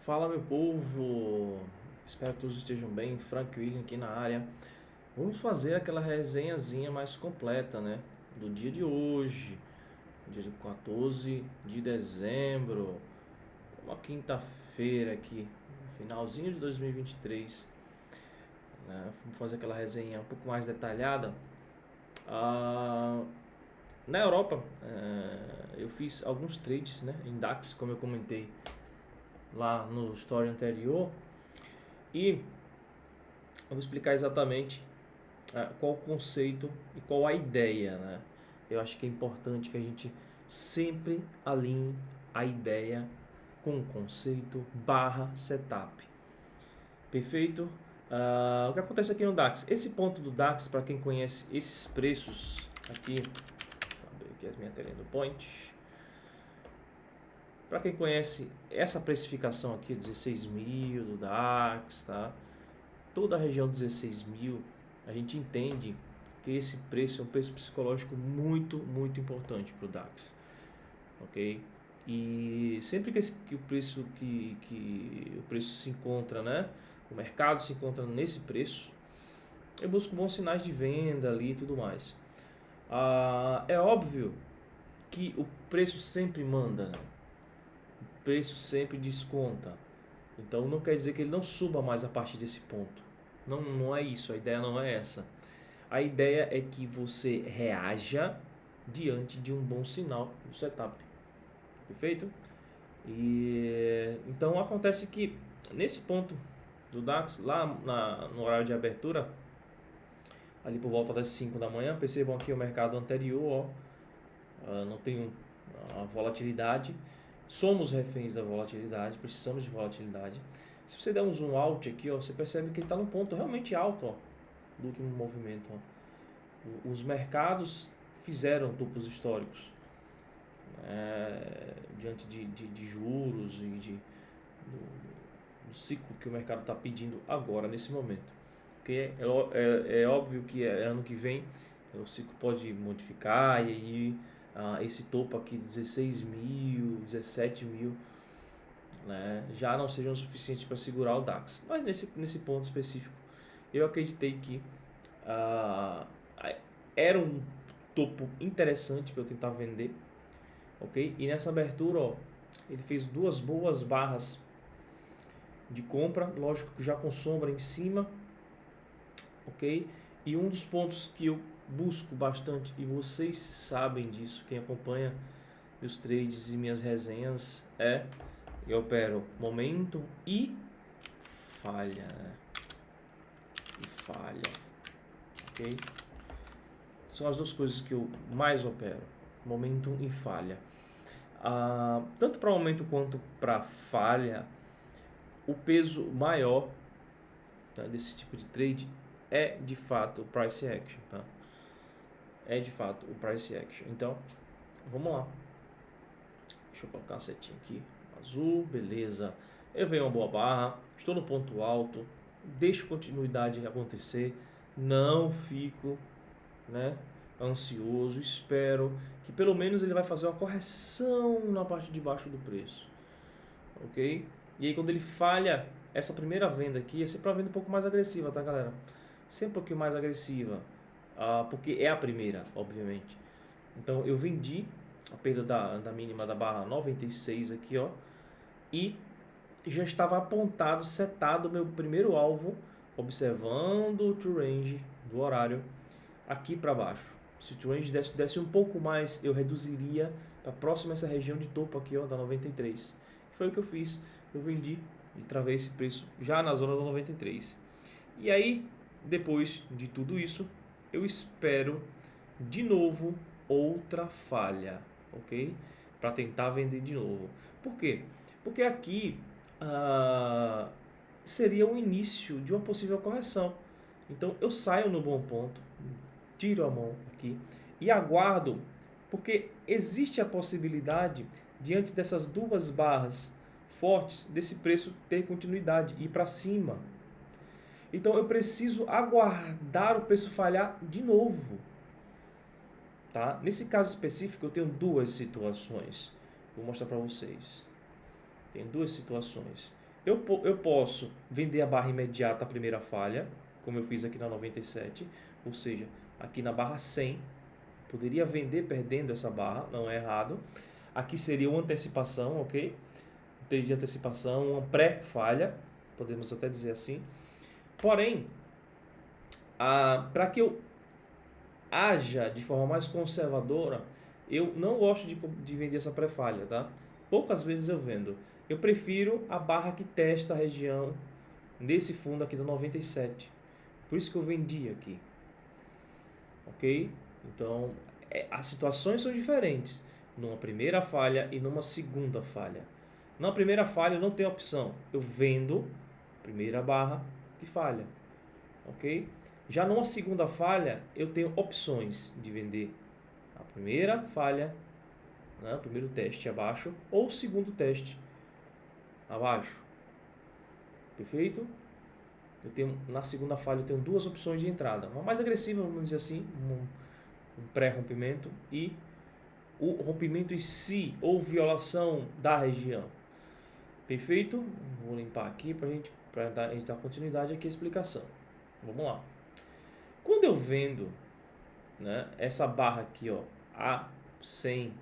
Fala, meu povo, espero que todos estejam bem. Frank William aqui na área. Vamos fazer aquela resenhazinha mais completa, né? Do dia de hoje, dia de 14 de dezembro, uma quinta-feira aqui, finalzinho de 2023, né? Vamos fazer aquela resenha um pouco mais detalhada. Ah, Na Europa, eu fiz alguns trades, né, em DAX, como eu comentei lá no story anterior. E eu vou explicar exatamente qual o conceito e qual a ideia, né? Eu acho que é importante que a gente sempre alinhe a ideia com o conceito barra setup. Perfeito? O que acontece aqui no DAX? Esse ponto do DAX, para quem conhece esses preços aqui, deixa eu abrir aqui as minhas telinhas do Point. Para quem conhece essa precificação aqui, 16 mil do DAX, tá? Toda a região 16 mil, a gente entende que esse preço é um preço psicológico muito, muito importante para o DAX, ok? E sempre que o preço o preço se encontra, né? O mercado se encontra nesse preço, eu busco bons sinais de venda ali e tudo mais. É óbvio que o preço sempre manda, né? O preço sempre desconta. Então não quer dizer que ele não suba mais a partir desse ponto. Não, não é isso, a ideia não é essa. A ideia é que você reaja diante de um bom sinal do setup. Perfeito? E então acontece que nesse ponto do DAX, lá no horário de abertura, ali por volta das 5 da manhã, percebam aqui o mercado anterior, não tem a volatilidade. Somos reféns da volatilidade, precisamos de volatilidade. Se você der um zoom out aqui, ó, você percebe que ele está num ponto realmente alto, ó, do último movimento. Ó. Os mercados fizeram topos históricos, diante de juros e do ciclo que o mercado está pedindo agora, nesse momento. Porque é óbvio que ano que vem o ciclo pode modificar e aí esse topo aqui de 16 mil, 17 mil, né, já não sejam suficientes para segurar o DAX. Mas nesse ponto específico, eu acreditei que uh, era um topo interessante para eu tentar vender, ok? E nessa abertura, ó, ele fez duas boas barras de compra, lógico que já com sombra em cima, ok? E um dos pontos que eu busco bastante, e vocês sabem disso, quem acompanha meus trades e minhas resenhas, eu opero momento e falha, né? E falha, ok? São as duas coisas que eu mais opero, momento e falha. Tanto para momento quanto para falha, o peso maior, tá, desse tipo de trade é de fato o price action, tá? É de fato o price action. Então, vamos lá. Deixa eu colocar a setinha aqui. Azul, beleza. Eu venho uma boa barra, estou no ponto alto, deixo continuidade acontecer, não fico, né, ansioso, espero que pelo menos ele vai fazer uma correção na parte de baixo do preço, ok? E aí quando ele falha essa primeira venda aqui, é sempre uma venda um pouco mais agressiva, tá, galera? Sempre um pouquinho mais agressiva, porque é a primeira, obviamente. Então eu vendi a perda da mínima da barra 96 aqui, ó, e já estava apontado, setado o meu primeiro alvo, observando o true range do horário aqui para baixo. Se o true range desse um pouco mais, eu reduziria para próximo a essa região de topo aqui, ó, da 93. Foi o que eu fiz. Eu vendi e travei esse preço já na zona da 93. E aí, depois de tudo isso, eu espero de novo outra falha, ok? Para tentar vender de novo. Por quê? Porque aqui seria o início de uma possível correção. Então eu saio no bom ponto, tiro a mão aqui e aguardo, porque existe a possibilidade, diante dessas duas barras fortes, desse preço ter continuidade e ir para cima. Então eu preciso aguardar o preço falhar de novo. Tá? Nesse caso específico eu tenho duas situações. Vou mostrar para vocês. Tem duas situações. Eu posso vender a barra imediata, a primeira falha, como eu fiz aqui na 97, ou seja, aqui na barra 100, poderia vender perdendo essa barra, não é errado. Aqui seria uma antecipação, ok? Um trade de antecipação, uma pré-falha, podemos até dizer assim. Porém, para que eu haja de forma mais conservadora, eu não gosto de vender essa pré-falha, tá? Poucas vezes eu vendo. Eu prefiro a barra que testa a região nesse fundo aqui do 97. Por isso que eu vendi aqui. Ok? Então, as situações são diferentes. Numa primeira falha e numa segunda falha. Na primeira falha eu não tenho opção. Eu vendo primeira barra que falha. Ok? Já numa segunda falha, eu tenho opções de vender a primeira falha, né, o primeiro teste abaixo, ou o segundo teste abaixo. Perfeito? Na segunda falha eu tenho duas opções de entrada. Uma mais agressiva, vamos dizer assim, um pré-rompimento, e o rompimento em si, ou violação da região. Perfeito? Vou limpar aqui para a gente dar continuidade aqui à explicação. Vamos lá. Quando eu vendo, né, essa barra aqui, ó, a 100,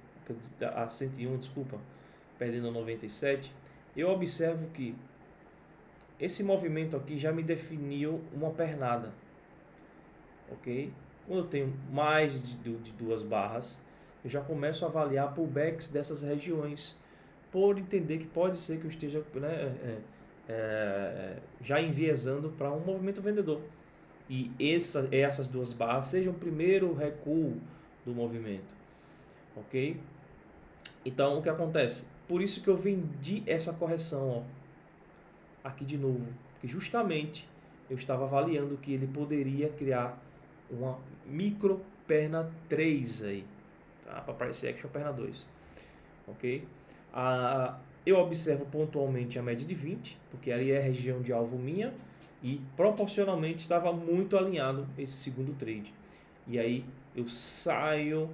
a 101, desculpa, perdendo a 97, eu observo que esse movimento aqui já me definiu uma pernada, ok? Quando eu tenho mais de duas barras, eu já começo a avaliar pullbacks dessas regiões, por entender que pode ser que eu esteja, né, já enviesando para um movimento vendedor. E essas duas barras sejam o primeiro recuo do movimento, ok? Então, o que acontece? Por isso que eu vendi essa correção, ó, aqui de novo, porque justamente eu estava avaliando que ele poderia criar uma micro perna 3 aí, tá? Para price action perna 2, ok? Eu observo pontualmente a média de 20, porque ali é a região de alvo minha, e proporcionalmente estava muito alinhado esse segundo trade. E aí eu saio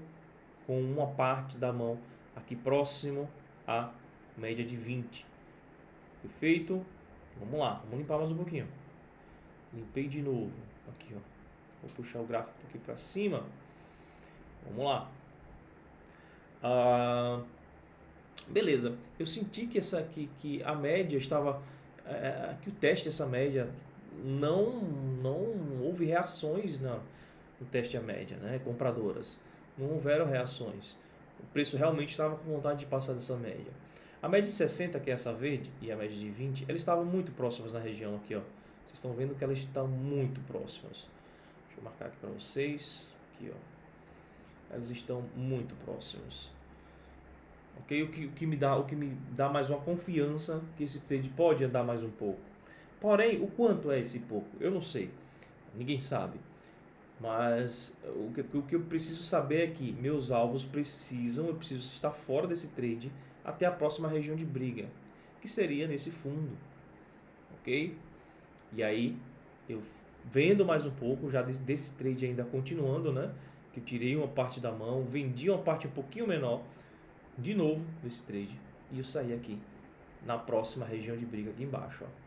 com uma parte da mão aqui próximo à média de 20. Perfeito? Vamos lá, vamos limpar mais um pouquinho. Limpei de novo. Aqui, ó. Vou puxar o gráfico aqui para cima. Vamos lá. Beleza. Eu senti que a média estava... que o teste dessa média não houve reações no teste à média, né? Compradoras. Não houveram reações. O preço realmente estava com vontade de passar dessa média. A média de 60, que é essa verde, e a média de 20, elas estavam muito próximas na região aqui, ó. Vocês estão vendo que elas estão muito próximas. Deixa eu marcar aqui para vocês. Aqui, ó. Elas estão muito próximas. Ok? O que me dá mais uma confiança que esse trade pode andar mais um pouco. Porém, o quanto é esse pouco? Eu não sei. Ninguém sabe. Mas o que eu preciso saber é que meus alvos eu preciso estar fora desse trade até a próxima região de briga, que seria nesse fundo, ok? E aí eu vendo mais um pouco já desse trade ainda continuando, né? Que eu tirei uma parte da mão, vendi uma parte um pouquinho menor, de novo nesse trade, e eu saí aqui na próxima região de briga aqui embaixo, ó.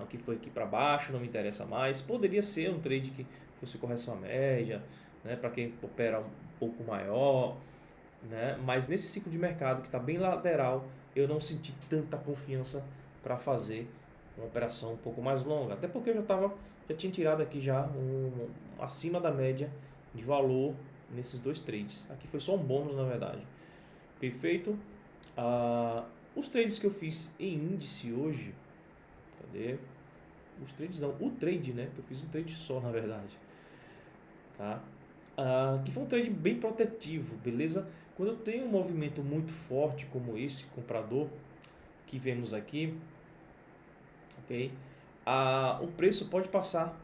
O que foi aqui para baixo não me interessa mais. Poderia ser um trade que fosse correção à média, né, para quem opera um pouco maior, né? Mas nesse ciclo de mercado que está bem lateral, eu não senti tanta confiança para fazer uma operação um pouco mais longa, até porque eu já tinha tirado aqui já acima da média de valor nesses dois trades. Aqui foi só um bônus, na verdade. Perfeito? Os trades que eu fiz em índice hoje, cadê? Os trades não, o trade, né? Que eu fiz um trade só, na verdade, tá? Que foi um trade bem protetivo, beleza? Quando eu tenho um movimento muito forte como esse comprador que vemos aqui, ok? O preço pode passar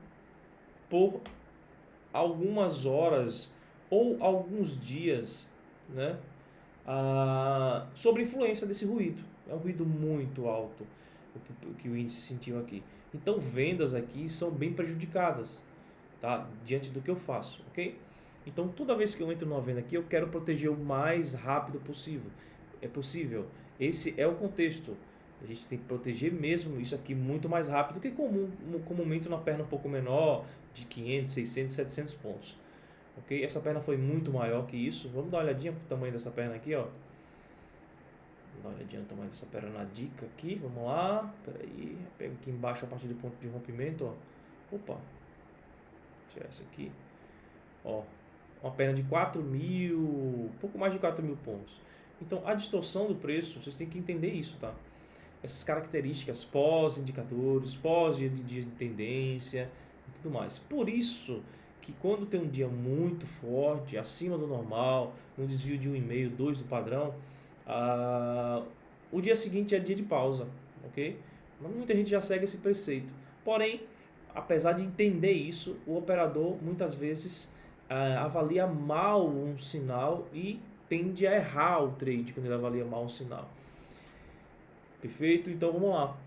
por algumas horas ou alguns dias, né? Sobre influência desse ruído. É um ruído muito alto o que o índice sentiu aqui. Então vendas aqui são bem prejudicadas, tá? Diante do que eu faço, ok? Então toda vez que eu entro numa venda aqui, eu quero proteger o mais rápido possível. É possível. Esse é o contexto. A gente tem que proteger mesmo isso aqui muito mais rápido que comumente uma perna um pouco menor, de 500, 600, 700 pontos. Ok? Essa perna foi muito maior que isso. Vamos dar uma olhadinha pro tamanho dessa perna aqui, ó. Vamos dar uma olhadinha no tamanho dessa perna na dica aqui. Vamos lá. Espera aí. Pega aqui embaixo a partir do ponto de rompimento, ó. Opa. Tirar isso aqui. Ó. Uma perna de 4.000, um pouco mais de 4.000 pontos. Então, a distorção do preço, vocês têm que entender isso, tá? Essas características pós-indicadores, pós-dia de tendência e tudo mais. Por isso que quando tem um dia muito forte, acima do normal, um desvio de 1,5, 2 do padrão, o dia seguinte é dia de pausa, ok? Mas muita gente já segue esse preceito. Porém, apesar de entender isso, o operador muitas vezes avalia mal um sinal e tende a errar o trade quando ele avalia mal um sinal. Perfeito? Então vamos lá.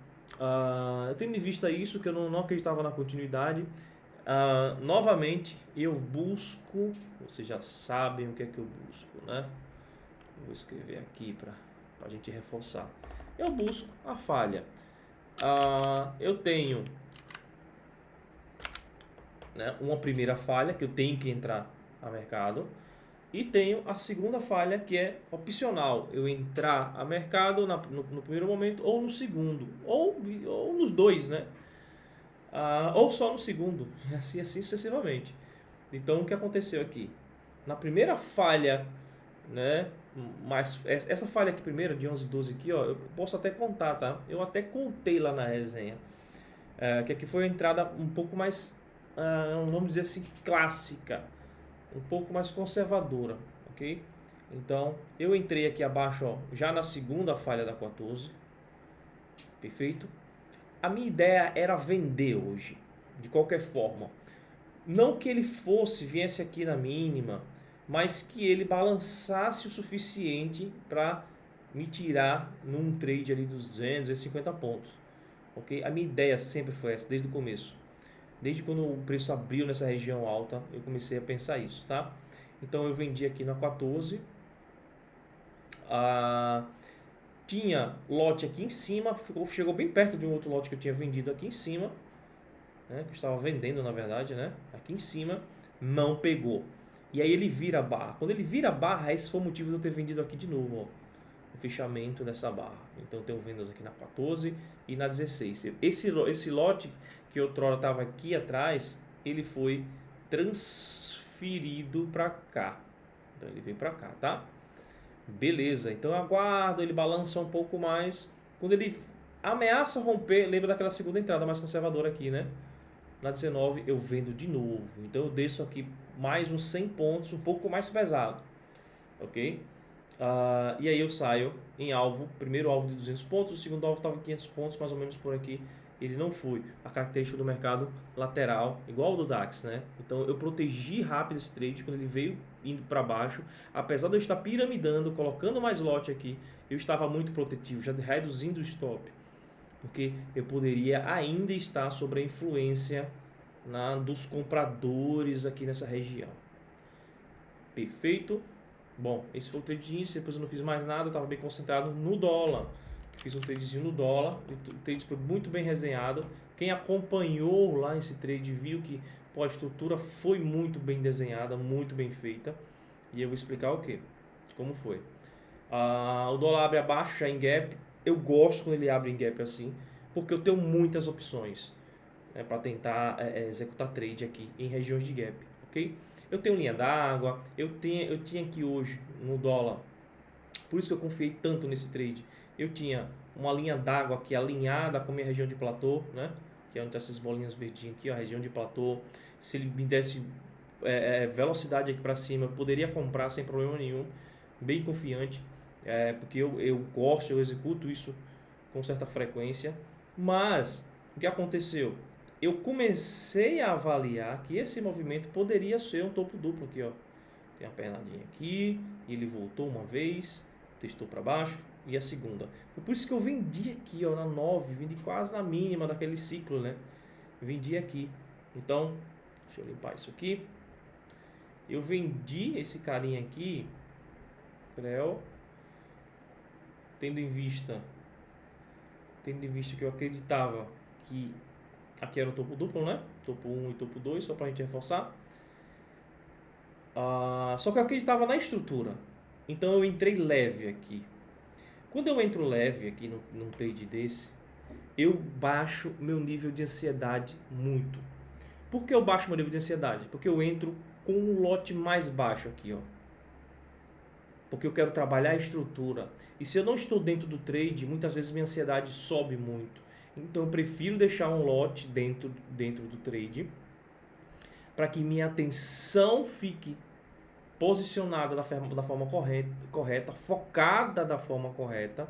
Eu tendo em vista isso, que eu não acreditava na continuidade, novamente eu busco, vocês já sabem o que é que eu busco, né? Vou escrever aqui para a gente reforçar. Eu busco a falha. Eu tenho, né, uma primeira falha que eu tenho que entrar a mercado. E tenho a segunda falha, que é opcional. Eu entrar a mercado no primeiro momento ou no segundo. Ou nos dois, né? Ou só no segundo. Assim sucessivamente. Então, o que aconteceu aqui? Na primeira falha, né? Mas essa falha aqui primeira, de 11 12 aqui, ó, eu posso até contar, tá? Eu até contei lá na resenha. Que aqui foi a entrada um pouco mais, vamos dizer assim, clássica. Um pouco mais conservadora, ok? Então, eu entrei aqui abaixo, ó, já na segunda falha da 14, perfeito? A minha ideia era vender hoje, de qualquer forma. Não que ele viesse aqui na mínima, mas que ele balançasse o suficiente para me tirar num trade ali dos 250 pontos, ok? A minha ideia sempre foi essa, desde o começo. Desde quando o preço abriu nessa região alta, eu comecei a pensar isso, tá? Então eu vendi aqui na 14. Tinha lote aqui em cima, chegou bem perto de um outro lote que eu tinha vendido aqui em cima, né? Que eu estava vendendo na verdade, né? Aqui em cima, não pegou. E aí ele vira a barra. Quando ele vira a barra, esse foi o motivo de eu ter vendido aqui de novo, ó. O fechamento dessa barra. Então eu tenho vendas aqui na 14 e na 16. Esse lote que outrora estava aqui atrás, ele foi transferido para cá. Então ele veio para cá, tá? Beleza, então eu aguardo, ele balança um pouco mais. Quando ele ameaça romper, lembra daquela segunda entrada mais conservadora aqui, né? Na 19 eu vendo de novo. Então eu desço aqui mais uns 100 pontos, um pouco mais pesado. Ok? E aí eu saio em alvo, primeiro alvo de 200 pontos, o segundo alvo estava em 500 pontos, mais ou menos por aqui. Ele não foi. A característica do mercado lateral, igual ao do DAX, né? Então eu protegi rápido esse trade quando ele veio indo para baixo. Apesar de eu estar piramidando, colocando mais lote aqui, eu estava muito protetivo, já reduzindo o stop. Porque eu poderia ainda estar sob a influência dos compradores aqui nessa região. Perfeito? Bom, esse foi o trade de índice, depois eu não fiz mais nada, eu estava bem concentrado no dólar. Fiz um tradezinho no dólar, o trade foi muito bem resenhado. Quem acompanhou lá esse trade viu que a estrutura foi muito bem desenhada, muito bem feita. E eu vou explicar o que, como foi. O dólar abre abaixo já em gap. Eu gosto quando ele abre em gap assim, porque eu tenho muitas opções, né, para tentar executar trade aqui em regiões de gap, ok? Eu tenho linha d'água, eu tinha aqui hoje no dólar, por isso que eu confiei tanto nesse trade. Eu tinha uma linha d'água aqui alinhada com a minha região de platô, né? Que é onde está essas bolinhas verdinhas aqui, ó, a região de platô. Se ele me desse velocidade aqui para cima, eu poderia comprar sem problema nenhum, bem confiante, porque eu gosto, eu executo isso com certa frequência. Mas o que aconteceu? Eu comecei a avaliar que esse movimento poderia ser um topo duplo aqui, ó. Tem a pernadinha aqui, ele voltou uma vez, testou para baixo e a segunda. Foi por isso que eu vendi aqui, ó, na 9, vendi quase na mínima daquele ciclo, né? Vendi aqui. Então, deixa eu limpar isso aqui. Eu vendi esse carinha aqui, Creu, tendo em vista tendo em vista que eu acreditava que aqui era o topo duplo, né? Topo 1 e topo 2, só para a gente reforçar. Só que eu acreditava na estrutura. Então eu entrei leve aqui. Quando eu entro leve aqui num trade desse, eu baixo meu nível de ansiedade muito. Por que eu baixo meu nível de ansiedade? Porque eu entro com um lote mais baixo aqui, ó. Porque eu quero trabalhar a estrutura. E se eu não estou dentro do trade, muitas vezes minha ansiedade sobe muito. Então eu prefiro deixar um lote dentro do trade para que minha atenção fique posicionada da forma correta, focada da forma correta,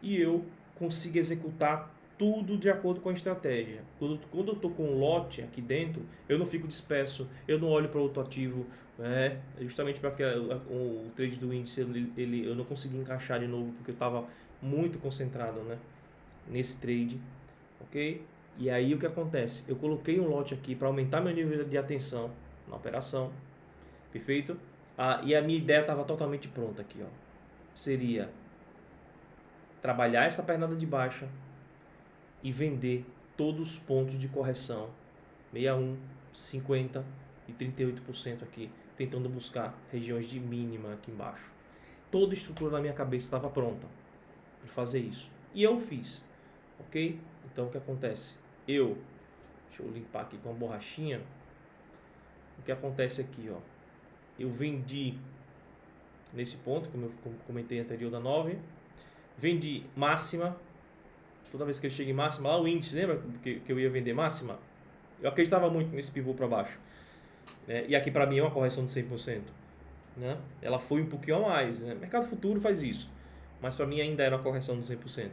e eu consiga executar tudo de acordo com a estratégia. Quando eu estou com um lote aqui dentro, eu não fico disperso, eu não olho para outro ativo, justamente porque o trade do índice eu não consegui encaixar de novo, porque eu estava muito concentrado, né, nesse trade, ok? E aí o que acontece? Eu coloquei um lote aqui para aumentar meu nível de atenção na operação, perfeito? E a minha ideia estava totalmente pronta aqui, ó. Seria trabalhar essa pernada de baixa e vender todos os pontos de correção, 61, 50 e 38% aqui, tentando buscar regiões de mínima aqui embaixo. Toda a estrutura na minha cabeça estava pronta para fazer isso. E eu fiz, ok? Então o que acontece? Deixa eu limpar aqui com a borrachinha. O que acontece aqui, ó? Eu vendi nesse ponto, como eu comentei anterior da 9, vendi máxima. Toda vez que ele chega em máxima, lá o índice, lembra que eu ia vender máxima? Eu acreditava muito nesse pivô para baixo, né? E aqui para mim é uma correção de 100%, né? Ela foi um pouquinho a mais, né? Mercado futuro faz isso, mas para mim ainda era uma correção de 100%.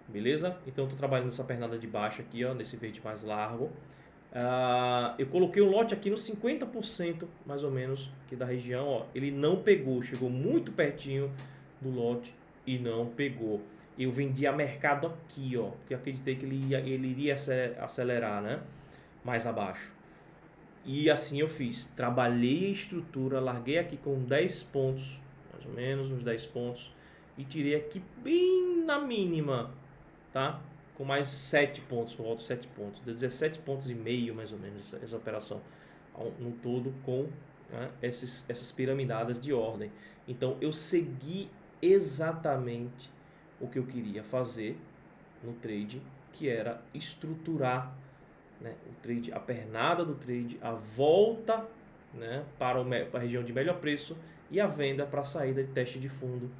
Beleza? Então eu estou trabalhando nessa pernada de baixo aqui, ó, nesse verde mais largo. Eu coloquei um lote aqui no 50% mais ou menos aqui da região, ó. Ele não pegou, chegou muito pertinho do lote e não pegou. Eu vendi a mercado aqui, ó, porque eu acreditei que ele iria acelerar, né, mais abaixo. E assim eu fiz. Trabalhei a estrutura, larguei aqui com 10 pontos, mais ou menos uns 10 pontos, e tirei aqui bem na mínima, tá? Com mais 7 pontos, por volta de 7 pontos. Deu 17 pontos e meio, mais ou menos, essa operação. No todo, com, né, essas piramidadas de ordem. Então, eu segui exatamente o que eu queria fazer no trade, que era estruturar, né, o trade, a pernada do trade, a volta, né, para a região de melhor preço e a venda para a saída de teste de fundo.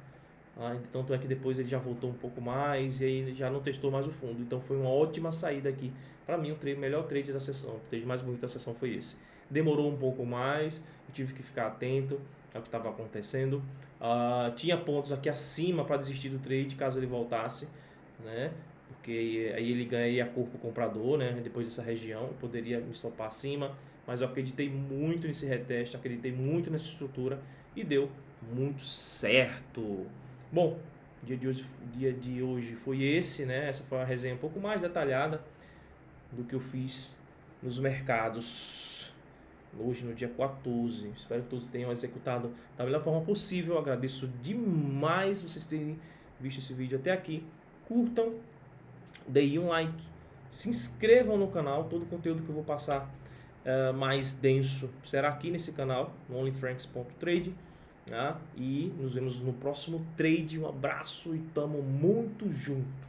Tanto é que depois ele já voltou um pouco mais e aí já não testou mais o fundo. Então foi uma ótima saída aqui. Para mim, o melhor trade da sessão, o trade mais bonito da sessão foi esse. Demorou um pouco mais, eu tive que ficar atento ao que estava acontecendo. Tinha pontos aqui acima para desistir do trade caso ele voltasse, né? Porque aí ele ganharia corpo comprador, né? Depois dessa região, eu poderia me estopar acima, mas eu acreditei muito nesse reteste, acreditei muito nessa estrutura e deu muito certo. Bom, o dia de hoje foi esse, né? Essa foi uma resenha um pouco mais detalhada do que eu fiz nos mercados hoje no dia 14. Espero que todos tenham executado da melhor forma possível. Eu agradeço demais vocês terem visto esse vídeo até aqui. Curtam, deem um like, se inscrevam no canal. Todo o conteúdo que eu vou passar mais denso será aqui nesse canal, no onlyfranks.trade. E nos vemos no próximo trade. Um abraço e tamo muito junto.